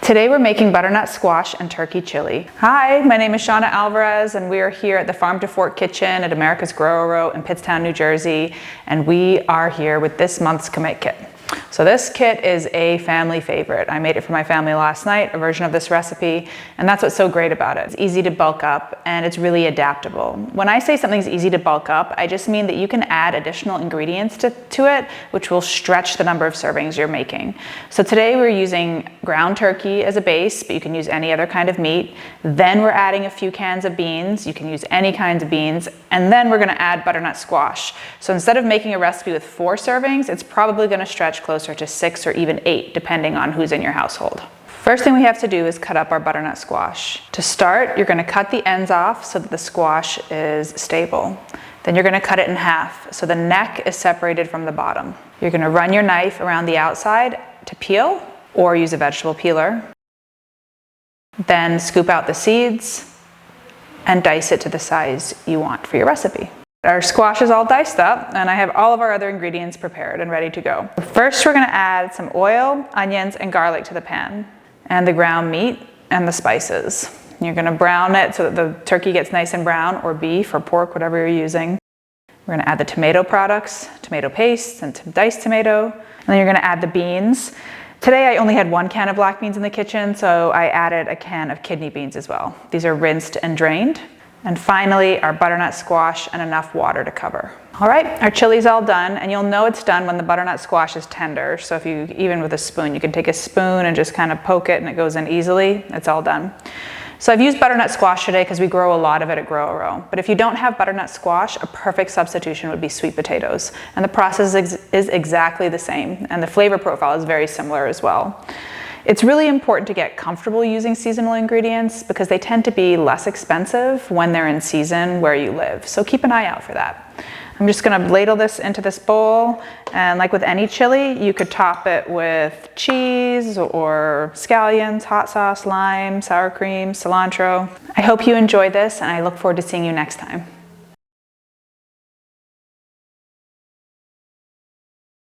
Today we're making butternut squash and turkey chili. Hi, my name is Shauna Alvarez and we are here at the Farm to Fork Kitchen at America's Grow Row in Pittstown, New Jersey, and we are here with this month's ComMITT kit. So this kit is a family favorite. I made it for my family last night, a version of this recipe, and that's what's so great about it. It's easy to bulk up and it's really adaptable. When I say something's easy to bulk up, I just mean that you can add additional ingredients to it, which will stretch the number of servings you're making. So today we're using ground turkey as a base, but you can use any other kind of meat. Then we're adding a few cans of beans. You can use any kinds of beans. And then we're gonna add butternut squash. So instead of making a recipe with 4 servings, it's probably gonna stretch closer to 6 or even 8, depending on who's in your household. First thing we have to do is cut up our butternut squash. To start, you're gonna cut the ends off so that the squash is stable. Then you're gonna cut it in half so the neck is separated from the bottom. You're gonna run your knife around the outside to peel or use a vegetable peeler. Then scoop out the seeds and dice it to the size you want for your recipe. Our squash is all diced up and I have all of our other ingredients prepared and ready to go. First, we're gonna add some oil, onions, and garlic to the pan, and the ground meat and the spices. You're gonna brown it so that the turkey gets nice and brown, or beef or pork, whatever you're using. We're gonna add the tomato products, tomato paste and diced tomato. And then you're gonna add the beans. Today I only had 1 can of black beans in the kitchen, so I added a can of kidney beans as well. These are rinsed and drained. And finally, our butternut squash and enough water to cover. All right, our chili's all done, and you'll know it's done when the butternut squash is tender. So if you, even with a spoon, you can take a spoon and just kind of poke it and it goes in easily. It's all done. So I've used butternut squash today because we grow a lot of it at Grow Row. But if you don't have butternut squash, a perfect substitution would be sweet potatoes. And the process is exactly the same, and the flavor profile is very similar as well. It's really important to get comfortable using seasonal ingredients because they tend to be less expensive when they're in season where you live. So keep an eye out for that. I'm just gonna ladle this into this bowl, and like with any chili, you could top it with cheese or scallions, hot sauce, lime, sour cream, cilantro. I hope you enjoyed this, and I look forward to seeing you next time.